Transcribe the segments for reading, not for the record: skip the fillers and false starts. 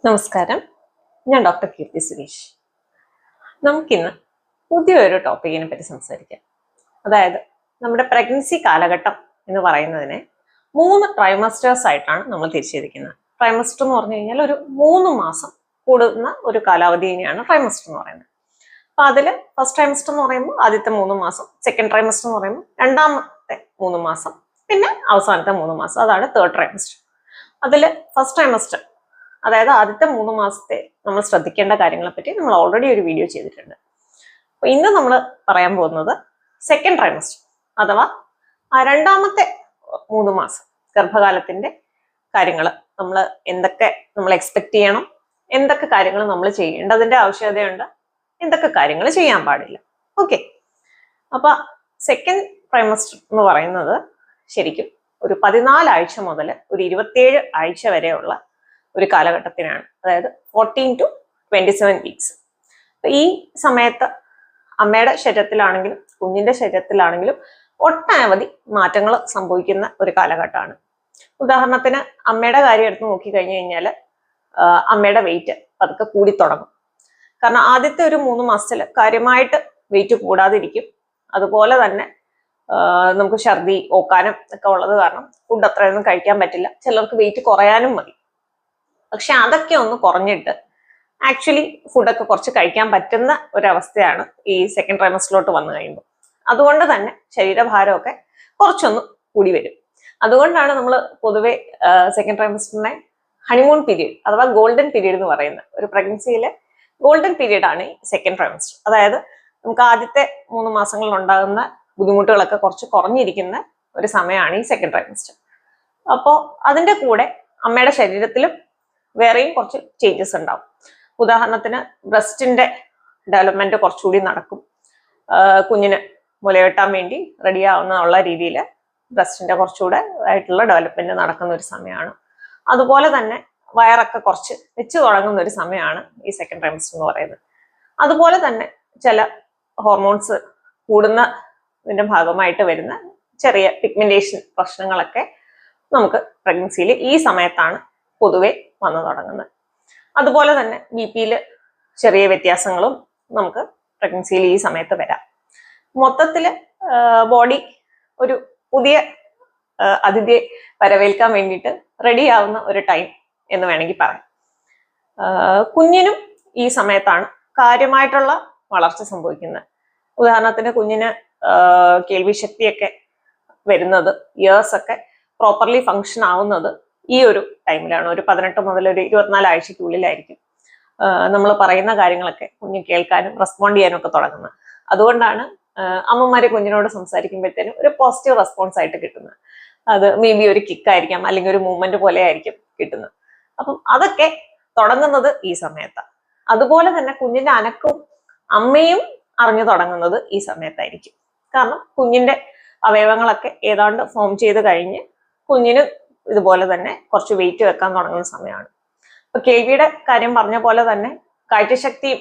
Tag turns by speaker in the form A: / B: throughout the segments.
A: നമസ്കാരം, ഞാൻ ഡോക്ടർ കീർത്തി സുരേഷ്. നമുക്കിന്ന് പുതിയൊരു ടോപ്പിക്കിനെ പറ്റി സംസാരിക്കാം. അതായത് നമ്മുടെ പ്രഗ്നൻസി കാലഘട്ടം എന്ന് പറയുന്നതിനെ 3 ട്രൈമസ്റ്റേഴ്സ് ആയിട്ടാണ് നമ്മൾ തിരിച്ചിരിക്കുന്നത്. ട്രൈമസ്റ്റർ എന്ന് പറഞ്ഞു കഴിഞ്ഞാൽ ഒരു 3 മാസം കൂടുന്ന ഒരു കാലാവധിയാണ് ട്രൈമസ്റ്റർ എന്ന് പറയുന്നത്. അപ്പൊ അതിൽ ഫസ്റ്റ് ട്രൈമസ്റ്റർ എന്ന് പറയുമ്പോൾ ആദ്യത്തെ 3 മാസം, സെക്കൻഡ് ട്രൈമസ്റ്റർ എന്ന് പറയുമ്പോൾ രണ്ടാമത്തെ 3 മാസം, പിന്നെ അവസാനത്തെ 3 മാസം, അതാണ് തേർഡ് ട്രൈമസ്റ്റർ. അതിൽ ഫസ്റ്റ് ട്രൈമസ്റ്റർ, അതായത് ആദ്യത്തെ 3 മാസത്തെ നമ്മൾ ശ്രദ്ധിക്കേണ്ട കാര്യങ്ങളെ പറ്റി നമ്മൾ ഓൾറെഡി ഒരു വീഡിയോ ചെയ്തിട്ടുണ്ട്. അപ്പൊ ഇന്ന് നമ്മൾ പറയാൻ പോകുന്നത് സെക്കൻഡ് ട്രൈമസ്റ്റർ അഥവാ രണ്ടാമത്തെ 3 മാസം ഗർഭകാലത്തിന്റെ കാര്യങ്ങൾ. നമ്മൾ എന്തൊക്കെ നമ്മൾ എക്സ്പെക്ട് ചെയ്യണം, എന്തൊക്കെ കാര്യങ്ങൾ നമ്മൾ ചെയ്യേണ്ടതിന്റെ ആവശ്യകതയുണ്ട്, എന്തൊക്കെ കാര്യങ്ങൾ ചെയ്യാൻ പാടില്ല. ഓക്കെ, അപ്പൊ സെക്കൻഡ് ട്രൈമസ്റ്റർ എന്ന് പറയുന്നത് ശരിക്കും ഒരു 14 ആഴ്ച മുതൽ ഒരു 27 ആഴ്ച വരെയുള്ള ഒരു കാലഘട്ടത്തിനാണ്. അതായത് 14 to 27 വീക്സ്. ഈ സമയത്ത് അമ്മയുടെ ശരീരത്തിലാണെങ്കിലും കുഞ്ഞിന്റെ ശരീരത്തിലാണെങ്കിലും ഒട്ടനവധി മാറ്റങ്ങൾ സംഭവിക്കുന്ന ഒരു കാലഘട്ടമാണ്. ഉദാഹരണത്തിന് അമ്മയുടെ കാര്യം എടുത്ത് നോക്കിക്കഴിഞ്ഞു കഴിഞ്ഞാൽ അമ്മയുടെ വെയിറ്റ് പതുക്കെ കൂടി തുടങ്ങും. കാരണം ആദ്യത്തെ ഒരു 3 മാസത്തിൽ കാര്യമായിട്ട് വെയിറ്റ് കൂടാതിരിക്കും. അതുപോലെ തന്നെ നമുക്ക് ഛർദി, ഓക്കാനം ഒക്കെ ഉള്ളത് കാരണം ഫുഡ് അത്രയൊന്നും കഴിക്കാൻ പറ്റില്ല. ചിലർക്ക് വെയിറ്റ് കുറയാനും മതി. പക്ഷെ അതൊക്കെ ഒന്ന് കുറഞ്ഞിട്ട് ആക്ച്വലി ഫുഡൊക്കെ കുറച്ച് കഴിക്കാൻ പറ്റുന്ന ഒരവസ്ഥയാണ് ഈ സെക്കൻഡ് ട്രൈമസ്റ്ററിലോട്ട് വന്നു കഴിയുമ്പോൾ. അതുകൊണ്ട് തന്നെ ശരീരഭാരമൊക്കെ കുറച്ചൊന്ന് കൂടി വരും. അതുകൊണ്ടാണ് നമ്മൾ പൊതുവെ സെക്കൻഡ് ട്രൈമസ്റ്ററിനെ ഹണിമൂൺ പീരീഡ് അഥവാ ഗോൾഡൻ പീരീഡ് എന്ന് പറയുന്നത്. ഒരു പ്രഗ്നൻസിയിലെ ഗോൾഡൻ പീരീഡ് ആണ് ഈ സെക്കൻഡ് ട്രൈമസ്റ്റർ. അതായത് നമുക്ക് ആദ്യത്തെ 3 മാസങ്ങളിൽ ഉണ്ടാകുന്ന ബുദ്ധിമുട്ടുകളൊക്കെ കുറച്ച് കുറഞ്ഞിരിക്കുന്ന ഒരു സമയമാണ് ഈ സെക്കൻഡ് ട്രൈമസ്റ്റർ. അപ്പോൾ അതിൻ്റെ കൂടെ അമ്മയുടെ ശരീരത്തിലും വേറെയും കുറച്ച് ചേഞ്ചസ് ഉണ്ടാവും. ഉദാഹരണത്തിന് ബ്രസ്റ്റിന്റെ ഡെവലപ്മെന്റ് കുറച്ചുകൂടി നടക്കും. കുഞ്ഞിന് മുലയൂട്ടാൻ വേണ്ടി റെഡി ആവുന്നുള്ള രീതിയിൽ ബ്രസ്റ്റിന്റെ കുറച്ചുകൂടെ ആയിട്ടുള്ള ഡെവലപ്മെന്റ് നടക്കുന്ന ഒരു സമയമാണ്. അതുപോലെ തന്നെ വയറൊക്കെ കുറച്ച് വെച്ച് തുടങ്ങുന്ന ഒരു സമയമാണ് ഈ സെക്കൻഡ് ട്രൈമസ്റ്റർ എന്ന് പറയുന്നത്. അതുപോലെ തന്നെ ചില ഹോർമോൺസ് കൂടുന്നതിന്റെ ഭാഗമായിട്ട് വരുന്ന ചെറിയ പിഗ്മെന്റേഷൻ പ്രശ്നങ്ങളൊക്കെ നമുക്ക് പ്രഗ്നൻസിയിൽ ഈ സമയത്താണ് പൊതുവെ വന്നു തുടങ്ങുന്നത്. അതുപോലെ തന്നെ BP-യിൽ ചെറിയ വ്യത്യാസങ്ങളും നമുക്ക് പ്രഗ്നൻസിയിൽ ഈ സമയത്ത് വരാം. മൊത്തത്തിൽ ബോഡി ഒരു പുതിയ അതിഥിയെ വരവേൽക്കാൻ വേണ്ടിയിട്ട് റെഡി ആവുന്ന ഒരു ടൈം എന്ന് വേണമെങ്കിൽ പറയാം. കുഞ്ഞിനും ഈ സമയത്താണ് കാര്യമായിട്ടുള്ള വളർച്ച സംഭവിക്കുന്നത്. ഉദാഹരണത്തിന് കുഞ്ഞിന് കേൾവിശക്തിയൊക്കെ വരുന്നത്, ഇയേഴ്സ് ഒക്കെ പ്രോപ്പർലി ഫങ്ഷൻ ആവുന്നത് ഈ ഒരു ടൈമിലാണ്. ഒരു 18 മുതൽ ഒരു 24 ആഴ്ചയ്ക്കുള്ളിലായിരിക്കും നമ്മൾ പറയുന്ന കാര്യങ്ങളൊക്കെ കുഞ്ഞ് കേൾക്കാനും റെസ്പോണ്ട് ചെയ്യാനും ഒക്കെ തുടങ്ങുന്നത്. അതുകൊണ്ടാണ് അമ്മമാരെ കുഞ്ഞിനോട് സംസാരിക്കുമ്പോഴത്തേനും ഒരു പോസിറ്റീവ് റെസ്പോൺസ് ആയിട്ട് കിട്ടുന്നത്. അത് മേ ബി ഒരു കിക്കായിരിക്കാം, അല്ലെങ്കിൽ ഒരു മൂവ്മെന്റ് പോലെ ആയിരിക്കും കിട്ടുന്നത്. അപ്പം അതൊക്കെ തുടങ്ങുന്നത് ഈ സമയത്താണ്. അതുപോലെ തന്നെ കുഞ്ഞിന്റെ അനക്കവും അമ്മയും അറിഞ്ഞു തുടങ്ങുന്നത് ഈ സമയത്തായിരിക്കും. കാരണം കുഞ്ഞിന്റെ അവയവങ്ങളൊക്കെ ഏതാണ്ട് ഫോം ചെയ്ത് കഴിഞ്ഞ് കുഞ്ഞിന് ഇതുപോലെ തന്നെ കുറച്ച് വെയിറ്റ് വെക്കാൻ തുടങ്ങുന്ന സമയമാണ്. ഇപ്പൊ കേൾവിയുടെ കാര്യം പറഞ്ഞ പോലെ തന്നെ കാഴ്ചശക്തിയും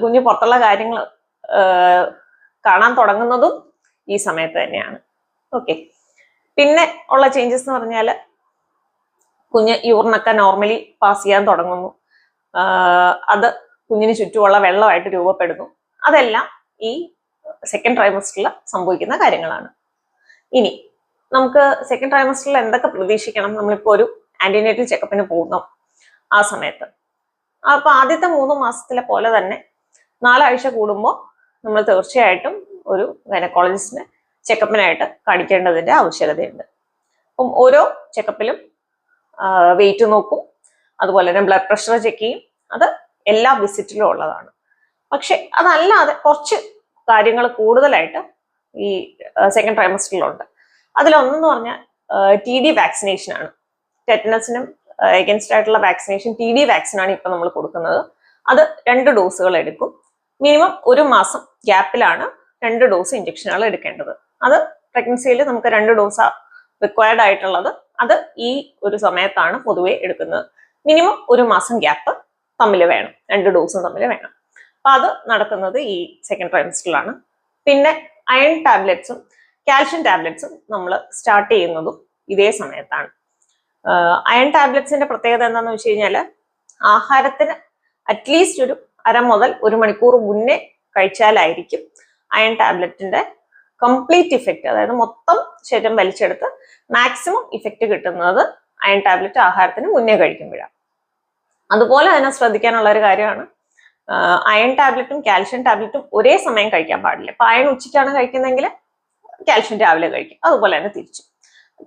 A: കുഞ്ഞ് പുറത്തുള്ള കാര്യങ്ങൾ കാണാൻ തുടങ്ങുന്നതും ഈ സമയത്ത് തന്നെയാണ്. ഓക്കെ, പിന്നെ ഉള്ള ചേഞ്ചസ് എന്ന് പറഞ്ഞാൽ കുഞ്ഞ് യൂറിനൊക്കെ നോർമലി പാസ് ചെയ്യാൻ തുടങ്ങുന്നു. അത് കുഞ്ഞിന് ചുറ്റുമുള്ള വെള്ളമായിട്ട് രൂപപ്പെടുന്നു. അതെല്ലാം ഈ സെക്കൻഡ് ട്രൈമസ്റ്ററിൽ സംഭവിക്കുന്ന കാര്യങ്ങളാണ്. ഇനി നമുക്ക് സെക്കൻഡ് ട്രൈമസ്റ്ററിൽ എന്തൊക്കെ പ്രതീക്ഷിക്കണം? നമ്മളിപ്പോൾ ഒരു ആന്റിനേറ്റൽ ചെക്കപ്പിന് പോകുന്നു ആ സമയത്ത്. അപ്പൊ ആദ്യത്തെ 3 മാസത്തിലെ പോലെ തന്നെ 4 ആഴ്ച കൂടുമ്പോൾ നമ്മൾ തീർച്ചയായിട്ടും ഒരു ഗൈനക്കോളജിസ്റ്റിനെ ചെക്കപ്പിനായിട്ട് കാണിക്കേണ്ടതിന്റെ ആവശ്യകതയുണ്ട്. അപ്പം ഓരോ ചെക്കപ്പിലും വെയിറ്റ് നോക്കും, അതുപോലെ തന്നെ ബ്ലഡ് പ്രഷർ ചെക്ക് ചെയ്യും. അത് എല്ലാ വിസിറ്റിലും ഉള്ളതാണ്. പക്ഷെ അതല്ലാതെ കുറച്ച് കാര്യങ്ങൾ കൂടുതലായിട്ട് ഈ സെക്കൻഡ് ട്രൈമസ്റ്ററിലുണ്ട്. അതിലൊന്നെന്ന് പറഞ്ഞാൽ TD വാക്സിനേഷൻ ആണ്. ടെറ്റനസിനും എഗൻസ്റ്റ് ആയിട്ടുള്ള വാക്സിനേഷൻ TD വാക്സിനാണ് ഇപ്പൊ നമ്മൾ കൊടുക്കുന്നത്. അത് 2 ഡോസുകൾ എടുക്കും. മിനിമം 1 മാസം ഗ്യാപ്പിലാണ് 2 ഡോസ് ഇഞ്ചക്ഷനുകൾ എടുക്കേണ്ടത്. അത് പ്രഗ്നൻസിയിൽ നമുക്ക് 2 ഡോസ് റിക്വയർഡ് ആയിട്ടുള്ളത്. അത് ഈ ഒരു സമയത്താണ് പൊതുവെ എടുക്കുന്നത്. മിനിമം 1 മാസം ഗ്യാപ്പ് തമ്മിൽ വേണം, 2 ഡോസും തമ്മിൽ വേണം. അപ്പൊ അത് നടക്കുന്നത് ഈ സെക്കൻഡ് ട്രൈമസ്റ്ററിലാണ്. പിന്നെ അയൺ ടാബ്ലറ്റ്സും കാൽഷ്യം ടാബ്ലറ്റ്സും നമ്മൾ സ്റ്റാർട്ട് ചെയ്യുന്നതും ഇതേ സമയത്താണ്. അയൺ ടാബ്ലറ്റ്സിന്റെ പ്രത്യേകത എന്താണെന്ന് വെച്ച് കഴിഞ്ഞാൽ ആഹാരത്തിന് അറ്റ്ലീസ്റ്റ് ഒരു 1/2 മുതൽ 1 മണിക്കൂർ മുന്നേ കഴിച്ചാലായിരിക്കും അയൺ ടാബ്ലറ്റിന്റെ കംപ്ലീറ്റ് ഇഫക്റ്റ്, അതായത് മൊത്തം ശരീരം വലിച്ചെടുത്ത് മാക്സിമം ഇഫക്റ്റ് കിട്ടുന്നത് അയൺ ടാബ്ലറ്റ് ആഹാരത്തിന് മുന്നേ കഴിക്കുമ്പോഴാണ്. അതുപോലെ തന്നെ ശ്രദ്ധിക്കാനുള്ള ഒരു കാര്യമാണ്, അയൺ ടാബ്ലറ്റും കാൽഷ്യം ടാബ്ലറ്റും ഒരേ സമയം കഴിക്കാൻ പാടില്ല. ഇപ്പൊ അയൺ ഉച്ചയ്ക്കാണ് കഴിക്കുന്നതെങ്കിൽ കാൽഷ്യം രാവിലെ കഴിക്കും. അതുപോലെ തന്നെ തിരിച്ചു.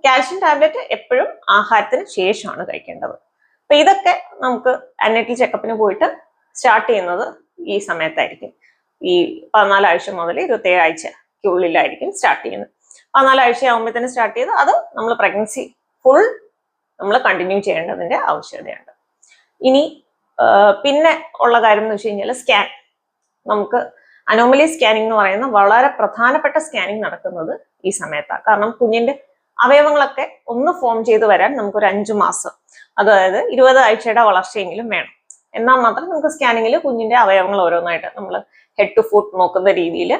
A: കാൽഷ്യം ടാബ്ലറ്റ് എപ്പോഴും ആഹാരത്തിന് ശേഷമാണ് കഴിക്കേണ്ടത്. അപ്പൊ ഇതൊക്കെ നമുക്ക് അന്നേറ്റൽ ചെക്കപ്പിന് പോയിട്ട് സ്റ്റാർട്ട് ചെയ്യുന്നത് ഈ സമയത്തായിരിക്കും. ഈ 14 ആഴ്ച മുതൽ 27 ആഴ്ചക്കുള്ളിലായിരിക്കും സ്റ്റാർട്ട് ചെയ്യുന്നത്. 14 ആഴ്ചയാകുമ്പോഴത്തേന് സ്റ്റാർട്ട് ചെയ്ത് അത് നമ്മൾ പ്രഗ്നൻസി ഫുൾ നമ്മൾ കണ്ടിന്യൂ ചെയ്യേണ്ടതിന്റെ ആവശ്യകതയുണ്ട്. ഇനി പിന്നെ ഉള്ള കാര്യം എന്ന് വെച്ച് കഴിഞ്ഞാൽ സ്കാൻ. നമുക്ക് അനോമലി സ്കാനിങ് എന്ന് പറയുന്ന വളരെ പ്രധാനപ്പെട്ട സ്കാനിങ് നടക്കുന്നത് ഈ സമയത്താണ്. കാരണം കുഞ്ഞിന്റെ അവയവങ്ങളൊക്കെ ഒന്ന് ഫോം ചെയ്ത് വരാൻ നമുക്കൊരു 5 മാസം, അതായത് 20 ആഴ്ചയുടെ വളർച്ചയെങ്കിലും വേണം. എന്നാൽ മാത്രം നമുക്ക് സ്കാനിങ്ങിൽ കുഞ്ഞിന്റെ അവയവങ്ങൾ ഓരോന്നായിട്ട് നമ്മൾ ഹെഡ് ടു ഫുട്ട് നോക്കുന്ന രീതിയിൽ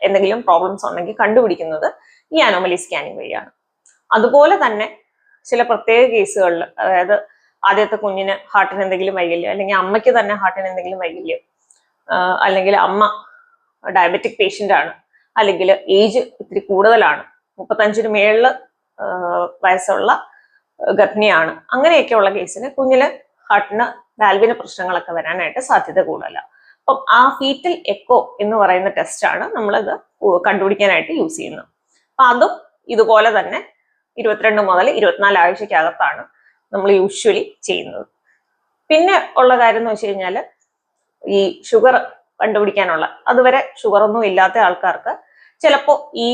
A: എന്തെങ്കിലും പ്രോബ്ലംസ് ഉണ്ടെങ്കിൽ കണ്ടുപിടിക്കുന്നത് ഈ അനോമലി സ്കാനിങ് വഴിയാണ്. അതുപോലെ തന്നെ ചില പ്രത്യേക കേസുകളിൽ, അതായത് ആദ്യത്തെ കുഞ്ഞിന് ഹാർട്ടിന് എന്തെങ്കിലും വൈകല്യം, അല്ലെങ്കിൽ അമ്മയ്ക്ക് തന്നെ ഹാർട്ടിന് എന്തെങ്കിലും വൈകല്യം, അല്ലെങ്കിൽ അമ്മ ഡയബറ്റിക് പേഷ്യന്റ് ആണ്, അല്ലെങ്കിൽ ഏജ് ഇത്തിരി കൂടുതലാണ്, 35-ന് മേളില് വയസ്സുള്ള ഗർഭിണിയാണ്, അങ്ങനെയൊക്കെയുള്ള കേസിന് കുഞ്ഞിന് ഹാർട്ടിന് വാൽവിന് പ്രശ്നങ്ങളൊക്കെ വരാനായിട്ട് സാധ്യത കൂടുതല. അപ്പം ആ ഫീറ്റൽ എക്കോ എന്ന് പറയുന്ന ടെസ്റ്റാണ് നമ്മളിത് കണ്ടുപിടിക്കാനായിട്ട് യൂസ് ചെയ്യുന്നത്. അപ്പൊ അതും ഇതുപോലെ തന്നെ 22 മുതൽ 24 ആഴ്ചക്കകത്താണ് നമ്മൾ യൂഷ്വലി ചെയ്യുന്നത്. പിന്നെ ഉള്ള കാര്യം എന്ന് വെച്ച് കഴിഞ്ഞാൽ ഈ ഷുഗർ കണ്ടുപിടിക്കാനുള്ള, അതുവരെ ഷുഗർ ഒന്നും ഇല്ലാത്ത ആൾക്കാർക്ക് ചിലപ്പോൾ ഈ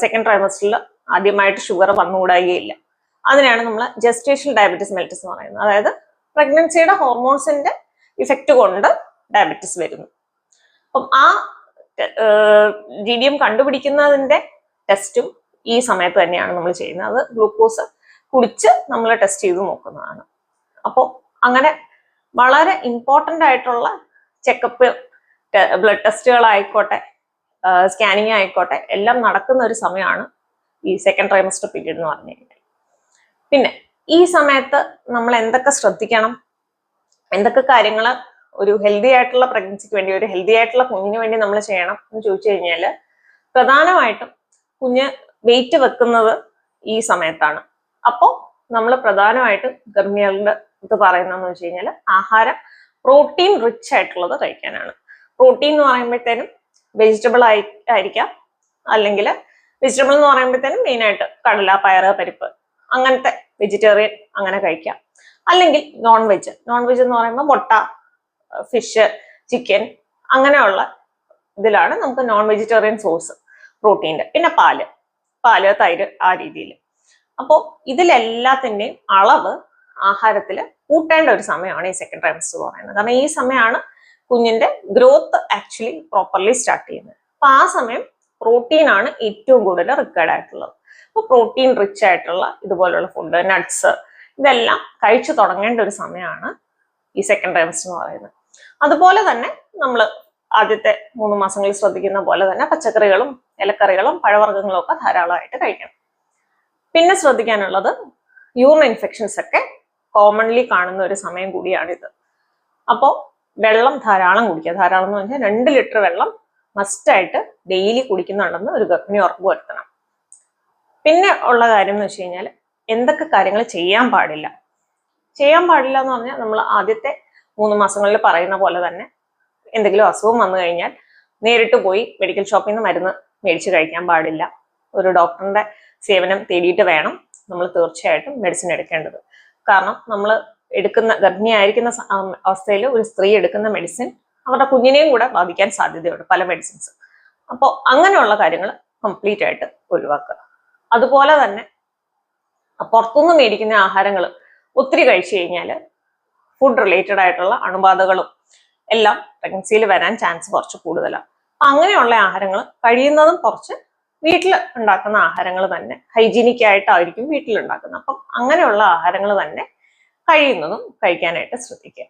A: സെക്കൻഡ് ട്രൈമസ്റ്ററിൽ ആദ്യമായിട്ട് ഷുഗർ വന്നുകൂടായികയില്ല. അതിനാണ് നമ്മൾ ജസ്റ്റേഷണൽ ഡയബറ്റിസ് മെലിറ്റസ് എന്ന് പറയുന്നത്. അതായത് പ്രഗ്നൻസിയുടെ ഹോർമോൺസിന്റെ ഇഫക്റ്റ് കൊണ്ട് ഡയബറ്റിസ് വരുന്നു. അപ്പം ആ GDM കണ്ടുപിടിക്കുന്നതിന്റെ ടെസ്റ്റും ഈ സമയത്ത് തന്നെയാണ് നമ്മൾ ചെയ്യുന്നത്. അത് ഗ്ലൂക്കോസ് കുടിച്ച് നമ്മൾ ടെസ്റ്റ് ചെയ്ത് നോക്കുന്നതാണ്. അപ്പോൾ അങ്ങനെ വളരെ ഇമ്പോർട്ടൻ്റ് ആയിട്ടുള്ള ചെക്കപ്പ്, ബ്ലഡ് ടെസ്റ്റുകളായിക്കോട്ടെ, സ്കാനിങ് ആയിക്കോട്ടെ, എല്ലാം നടക്കുന്ന ഒരു സമയമാണ് ഈ സെക്കൻഡ് ട്രൈമസ്റ്റർ പീരീഡ് എന്ന് പറഞ്ഞു കഴിഞ്ഞാൽ. പിന്നെ ഈ സമയത്ത് നമ്മൾ എന്തൊക്കെ ശ്രദ്ധിക്കണം, എന്തൊക്കെ കാര്യങ്ങൾ ഒരു ഹെൽത്തി ആയിട്ടുള്ള പ്രഗ്നൻസിക്ക് വേണ്ടി, ഒരു ഹെൽത്തി ആയിട്ടുള്ള കുഞ്ഞിന് വേണ്ടി നമ്മൾ ചെയ്യണം എന്ന് ചോദിച്ചു കഴിഞ്ഞാൽ, പ്രധാനമായിട്ടും കുഞ്ഞ് വെയിറ്റ് വെക്കുന്നത് ഈ സമയത്താണ്. അപ്പോൾ നമ്മൾ പ്രധാനമായിട്ടും ഗർഭിണികളുടെ ഇത് പറയുന്നതെന്ന് വെച്ച് കഴിഞ്ഞാൽ ആഹാരം പ്രോട്ടീൻ റിച്ച് ആയിട്ടുള്ളത് കഴിക്കാനാണ്. പ്രോട്ടീൻ എന്ന് പറയുമ്പോഴത്തേനും വെജിറ്റബിൾ ആയിരിക്കാം, അല്ലെങ്കിൽ വെജിറ്റബിൾ എന്ന് പറയുമ്പോഴത്തേനും മെയിനായിട്ട് കടല, പയറ്, പരിപ്പ്, അങ്ങനത്തെ വെജിറ്റേറിയൻ അങ്ങനെ കഴിക്കാം. അല്ലെങ്കിൽ നോൺ വെജ് എന്ന് പറയുമ്പോൾ മുട്ട, ഫിഷ്, ചിക്കൻ, അങ്ങനെയുള്ള ഇതിലാണ് നമുക്ക് നോൺ വെജിറ്റേറിയൻ സോഴ്സ് പ്രോട്ടീൻ്റെ. പിന്നെ പാല്, തൈര്, ആ രീതിയിൽ. അപ്പോൾ ഇതിലെല്ലാത്തിൻ്റെയും അളവ് ആഹാരത്തിൽ കൂട്ടേണ്ട ഒരു സമയമാണ് ഈ സെക്കൻഡ് ട്രൈമസ്റ്റർ എന്ന് പറയുന്നത്. കാരണം ഈ സമയമാണ് കുഞ്ഞിന്റെ ഗ്രോത്ത് ആക്ച്വലി പ്രോപ്പർലി സ്റ്റാർട്ട് ചെയ്യുന്നത്. അപ്പൊ ആ സമയം പ്രോട്ടീൻ ആണ് ഏറ്റവും കൂടുതൽ റിക്വയർഡ് ആയിട്ടുള്ളത്. അപ്പോൾ പ്രോട്ടീൻ റിച്ച് ആയിട്ടുള്ള ഇതുപോലുള്ള ഫുഡ്, നട്ട്സ്, ഇതെല്ലാം കഴിച്ചു തുടങ്ങേണ്ട ഒരു സമയമാണ് ഈ സെക്കൻഡ് ട്രൈമസ്റ്റർ എന്ന് പറയുന്നത്. അതുപോലെ തന്നെ നമ്മൾ ആദ്യത്തെ 3 മാസങ്ങളിൽ ശ്രദ്ധിക്കുന്ന പോലെ തന്നെ പച്ചക്കറികളും ഇലക്കറികളും പഴവർഗ്ഗങ്ങളും ഒക്കെ ധാരാളമായിട്ട് കഴിക്കണം. പിന്നെ ശ്രദ്ധിക്കാനുള്ളത് യൂറിൻ ഇൻഫെക്ഷൻസ് ഒക്കെ കോമൺലി കാണുന്ന ഒരു സമയം കൂടിയാണിത്. അപ്പോൾ വെള്ളം ധാരാളം കുടിക്കുക. ധാരാളം എന്ന് പറഞ്ഞാൽ 2 ലിറ്റർ വെള്ളം മസ്റ്റായിട്ട് ഡെയിലി കുടിക്കുന്നുണ്ടെന്ന് ഒരു ഗർഭിണി ഉറപ്പുവരുത്തണം. പിന്നെ ഉള്ള കാര്യം എന്ന് വെച്ച് കഴിഞ്ഞാൽ എന്തൊക്കെ കാര്യങ്ങൾ ചെയ്യാൻ പാടില്ല എന്ന് പറഞ്ഞാൽ, നമ്മൾ ആദ്യത്തെ 3 മാസങ്ങളിൽ പറയുന്ന പോലെ തന്നെ എന്തെങ്കിലും അസുഖം വന്നു കഴിഞ്ഞാൽ നേരിട്ട് പോയി മെഡിക്കൽ ഷോപ്പിൽ നിന്ന് മരുന്ന് മേടിച്ച് കഴിക്കാൻ പാടില്ല. ഒരു ഡോക്ടറിന്റെ സേവനം തേടിയിട്ട് വേണം നമ്മൾ തീർച്ചയായിട്ടും മെഡിസിൻ എടുക്കേണ്ടത്. കാരണം നമ്മൾ ഗർഭിണിയായിരിക്കുന്ന അവസ്ഥയിൽ ഒരു സ്ത്രീ എടുക്കുന്ന മെഡിസിൻ അവരുടെ കുഞ്ഞിനെയും കൂടെ ബാധിക്കാൻ സാധ്യതയുണ്ട്, പല മെഡിസിൻസ്. അപ്പോൾ അങ്ങനെയുള്ള കാര്യങ്ങൾ കംപ്ലീറ്റ് ആയിട്ട് ഒഴിവാക്കുക. അതുപോലെ തന്നെ പുറത്തുനിന്ന് മേടിക്കുന്ന ആഹാരങ്ങൾ ഒത്തിരി കഴിച്ചു കഴിഞ്ഞാൽ ഫുഡ് റിലേറ്റഡ് ആയിട്ടുള്ള അണുബാധകളും എല്ലാം പ്രഗ്നൻസിയിൽ വരാൻ ചാൻസ് കുറച്ച് കൂടുതലാണ്. അങ്ങനെയുള്ള ആഹാരങ്ങൾ കഴിയുന്നതും കുറച്ച് വീട്ടിൽ ഉണ്ടാക്കുന്ന ആഹാരങ്ങൾ തന്നെ, ഹൈജീനിക് ആയിട്ടായിരിക്കും വീട്ടിൽ ഉണ്ടാക്കുന്നത്. അപ്പം അങ്ങനെയുള്ള ആഹാരങ്ങൾ തന്നെ കഴിയുന്നതും കഴിക്കാനായിട്ട് ശ്രദ്ധിക്കുക.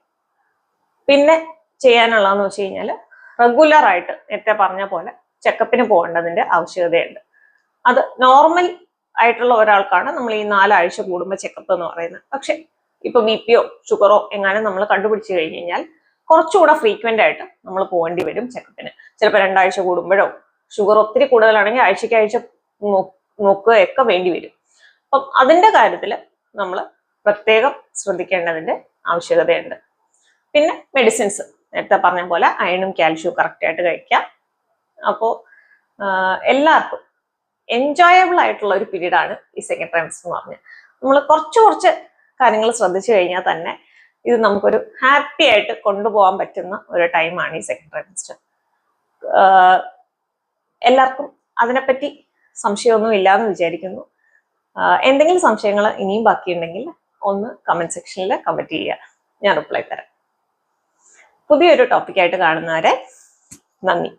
A: പിന്നെ ചെയ്യാനുള്ളതെന്ന് വെച്ച് കഴിഞ്ഞാൽ റെഗുലർ ആയിട്ട് നേരത്തെ പറഞ്ഞ പോലെ ചെക്കപ്പിന് പോകേണ്ടതിന്റെ ആവശ്യകതയുണ്ട്. അത് നോർമൽ ആയിട്ടുള്ള ഒരാൾക്കാണ് നമ്മൾ ഈ 4 ആഴ്ച കൂടുമ്പോൾ ചെക്കപ്പ് എന്ന് പറയുന്നത്. പക്ഷെ ഇപ്പൊ BP-യോ ഷുഗറോ എങ്ങാനും നമ്മൾ കണ്ടുപിടിച്ചു കഴിഞ്ഞ് കഴിഞ്ഞാൽ കുറച്ചുകൂടെ ഫ്രീക്വന്റ് ആയിട്ട് നമ്മൾ പോകേണ്ടി വരും ചെക്കപ്പിന്. ചിലപ്പോൾ 2 ആഴ്ച കൂടുമ്പോഴോ, ഷുഗർ ഒത്തിരി കൂടുതലാണെങ്കിൽ ആഴ്ചയ്ക്കാഴ്ച നോക്കുകയൊക്കെ വേണ്ടി വരും. അപ്പം അതിന്റെ കാര്യത്തിൽ നമ്മൾ പ്രത്യേകം ശ്രദ്ധിക്കേണ്ടതിന്റെ ആവശ്യകതയുണ്ട്. പിന്നെ മെഡിസിൻസ് നേരത്തെ പറഞ്ഞ പോലെ അയണും കാൽഷ്യവും കറക്റ്റ് ആയിട്ട് കഴിക്കാം. അപ്പോൾ എല്ലാവർക്കും എൻജോയബിൾ ആയിട്ടുള്ള ഒരു പീരീഡാണ് ഈ സെക്കൻഡ് ട്രൈമസ്റ്റർ എന്ന് പറഞ്ഞാൽ. നമ്മൾ കുറച്ച് കാര്യങ്ങൾ ശ്രദ്ധിച്ചു കഴിഞ്ഞാൽ തന്നെ ഇത് നമുക്കൊരു ഹാപ്പി ആയിട്ട് കൊണ്ടുപോകാൻ പറ്റുന്ന ഒരു ടൈമാണ് ഈ സെക്കൻഡ് ട്രൈമസ്റ്റർ. എല്ലാവർക്കും അതിനെപ്പറ്റി സംശയമൊന്നും ഇല്ലാന്ന് വിചാരിക്കുന്നു. എന്തെങ്കിലും സംശയങ്ങൾ ഇനിയും ബാക്കിയുണ്ടെങ്കിൽ ഒന്ന് കമന്റ് സെക്ഷനിൽ കമന്റ് ചെയ്യുക, ഞാൻ റിപ്ലൈ തരാം. പുതിയൊരു ടോപ്പിക്കായിട്ട് കാണുന്നവരെ നന്ദി.